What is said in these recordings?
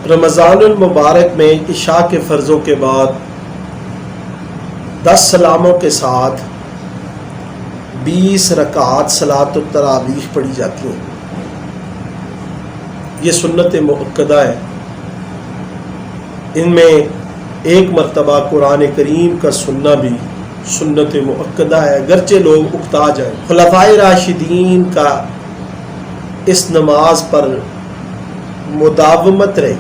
رمضان المبارک میں عشاء کے فرضوں کے بعد 10 سلاموں کے ساتھ 20 رکعات صلاۃ التراویح پڑھی جاتی ہیں۔ یہ سنت مؤکدہ ہے۔ ان میں ایک مرتبہ قرآن کریم کا سننا بھی سنت مؤکدہ ہے، اگرچہ لوگ اکتا جائیں۔ خلفائے راشدین کا اس نماز پر مداومت رہی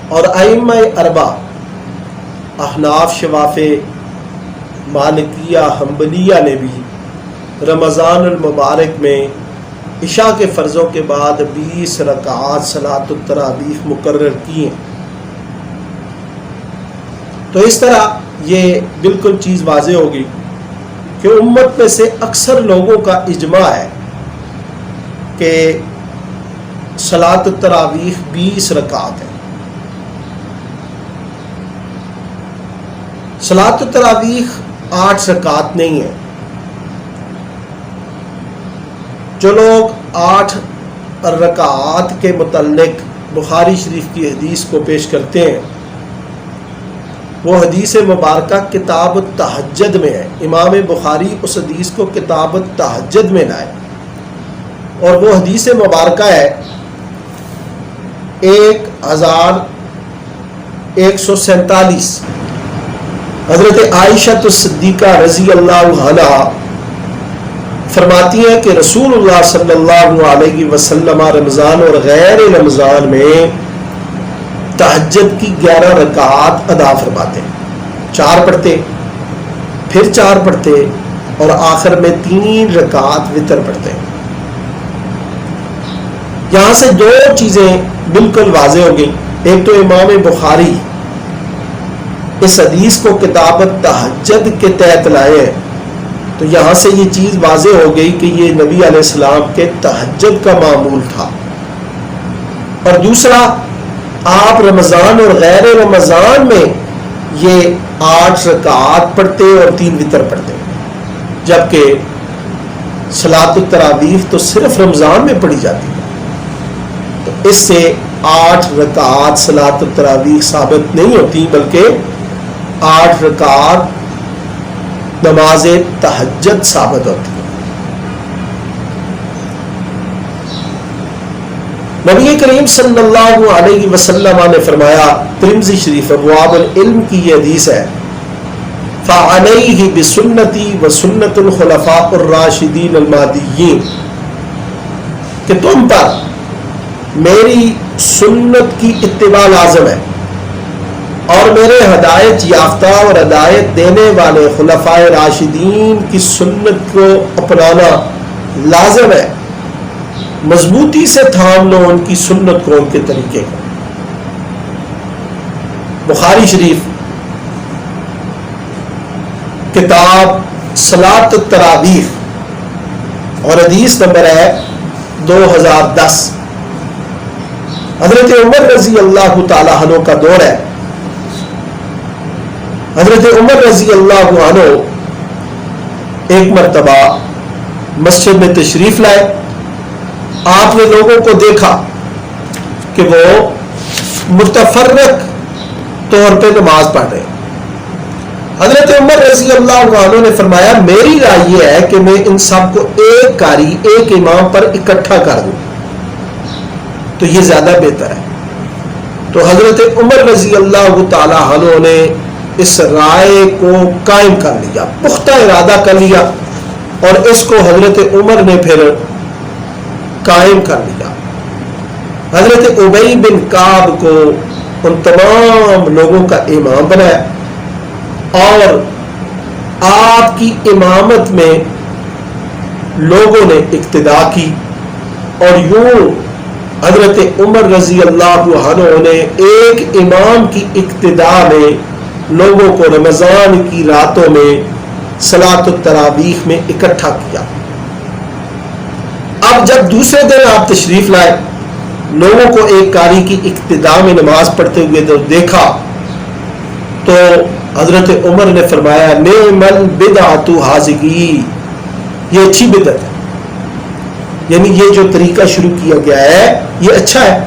اور ائمہ اربعہ احناف، شوافی، مالکیہ، حنبلیہ نے بھی رمضان المبارک میں عشاء کے فرضوں کے بعد 20 رکعات صلاۃ التراویح مقرر کی ہیں۔ تو اس طرح یہ بالکل چیز واضح ہوگی کہ امت میں سے اکثر لوگوں کا اجماع ہے کہ صلاۃ التراویح 20 رکعات ہے۔ صلاۃ التراویح 8 رکعات نہیں ہے۔ جو لوگ 8 رکعات کے متعلق بخاری شریف کی حدیث کو پیش کرتے ہیں، وہ حدیث مبارکہ کتاب التہجد میں ہے۔ امام بخاری اس حدیث کو کتاب التہجد میں لائے اور وہ حدیث مبارکہ ہے 1147۔ حضرت عائشہ الصدیقہ رضی اللہ عنہا فرماتی ہیں کہ رسول اللہ صلی اللہ علیہ وسلم رمضان اور غیر رمضان میں تہجد کی 11 رکعات ادا فرماتے ہیں۔ 4 پڑھتے، پھر 4 پڑھتے اور آخر میں 3 رکعات وتر پڑھتے ہیں۔ یہاں سے 2 چیزیں بالکل واضح ہو گئی۔ ایک تو امام بخاری اس حدیث کو کتاب التہجد کے تحت لائے ہیں، تو یہاں سے یہ چیز واضح ہو گئی کہ یہ نبی علیہ السلام کے تہجد کا معمول تھا۔ اور دوسرا، آپ رمضان اور غیر رمضان میں یہ 8 رکعات پڑھتے اور 3 وتر پڑھتے، جبکہ صلاۃ التراویح تو صرف رمضان میں پڑھی جاتی ہے۔ تو اس سے 8 رکعات صلاۃ التراویح ثابت نہیں ہوتی، بلکہ 8 رکعات نماز تہجد ثابت ہوتی ہے۔ نبی کریم صلی اللہ علیہ وسلم نے فرمایا، ترمذی شریف ابواب العلم کی یہ حدیث ہے، فَعَلَيْهِ بِسُنَّتِي وَسُنَّةُ الْخُلَفَاءِ الرَّاشِدِينَ الْمَهْدِيِّينَ، کہ تم پر میری سنت کی اتباع لازم ہے اور میرے ہدایت یافتہ اور ہدایت دینے والے خلفائے راشدین کی سنت کو اپنانا لازم ہے۔ مضبوطی سے تھام لو ان کی سنت کو، ان کے طریقے کو۔ بخاری شریف کتاب صلاۃ التراویح اور حدیث نمبر ہے 2010۔ حضرت عمر رضی اللہ تعالی عنہ کا دور ہے۔ حضرت عمر رضی اللہ عنہ ایک مرتبہ مسجد میں تشریف لائے۔ آپ نے لوگوں کو دیکھا کہ وہ متفرق طور پہ نماز پڑھ رہے ہیں۔ حضرت عمر رضی اللہ عنہ نے فرمایا، میری رائے یہ ہے کہ میں ان سب کو ایک قاری، ایک امام پر اکٹھا کر دوں تو یہ زیادہ بہتر ہے۔ تو حضرت عمر رضی اللہ تعالی عنہ نے اس رائے کو قائم کر لیا، پختہ ارادہ کر لیا، اور اس کو حضرت عمر نے پھر قائم کر لیا۔ حضرت ابی بن کعب کو ان تمام لوگوں کا امام بنایا اور آپ کی امامت میں لوگوں نے اقتدا کی، اور یوں حضرت عمر رضی اللہ عنہ نے ایک امام کی اقتدا میں لوگوں کو رمضان کی راتوں میں صلاۃ التراویح میں اکٹھا کیا۔ اب جب دوسرے دن آپ تشریف لائے، لوگوں کو ایک قاری کی اقتدا میں نماز پڑھتے ہوئے دیکھا، تو حضرت عمر نے فرمایا، نعم البدعۃ ھذہ، یہ اچھی بدعت ہے، یعنی یہ جو طریقہ شروع کیا گیا ہے یہ اچھا ہے۔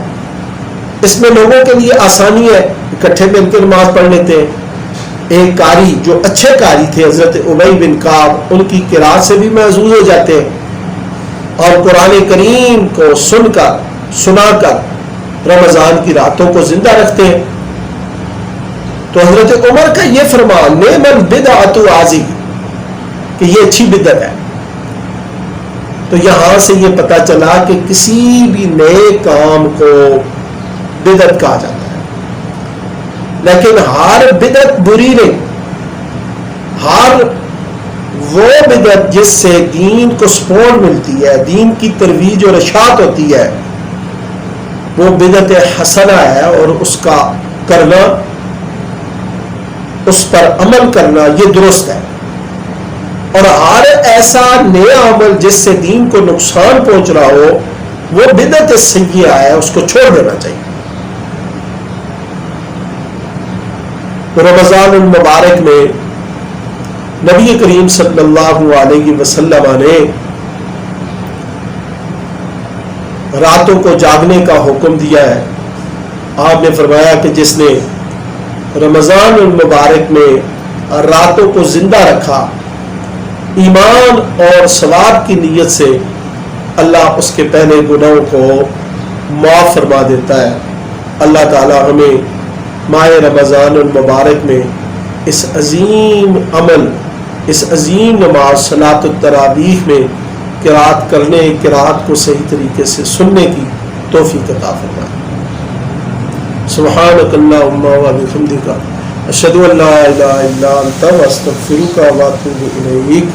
اس میں لوگوں کے لیے آسانی ہے، اکٹھے مل کے نماز پڑھ لیتے ہیں۔ ایک قاری جو اچھے قاری تھے حضرت ابی بن کعب، ان کی قرات سے بھی محظوظ ہو جاتے ہیں اور قرآن کریم کو سنا کر رمضان کی راتوں کو زندہ رکھتے ہیں۔ تو حضرت عمر کا یہ فرمان نعم البدعۃ هذه کہ یہ اچھی بدعت ہے۔ تو یہاں سے یہ پتہ چلا کہ کسی بھی نئے کام کو بدعت کہا جاتا ہے، لیکن ہر بدعت بری نہیں، ہر وہ بدعت جس سے دین کو سپورٹ ملتی ہے، دین کی ترویج اور اشاعت ہوتی ہے، وہ بدعت حسنہ ہے، اور اس کا کرنا، اس پر عمل کرنا یہ درست ہے۔ اور ہر ایسا نیا عمل جس سے دین کو نقصان پہنچ رہا ہو وہ بدعت سیئہ ہے، اس کو چھوڑ دینا چاہیے۔ رمضان المبارک میں نبی کریم صلی اللہ علیہ وسلم نے راتوں کو جاگنے کا حکم دیا ہے۔ آپ نے فرمایا کہ جس نے رمضان المبارک میں راتوں کو زندہ رکھا ایمان اور ثواب کی نیت سے، اللہ اس کے پہلے گناہوں کو معاف فرما دیتا ہے۔ اللہ تعالی ہمیں ماہ رمضان المبارک میں اس عظیم عمل، اس عظیم نماز صلاۃ التراویح میں قرات کرنے، قرات کو صحیح طریقے سے سننے کی توفیق عطا فرمائے۔ سبحانک اللہم و بحمدک، اشہد ان لا الہ الا انت، استغفرک و اتوب الیک۔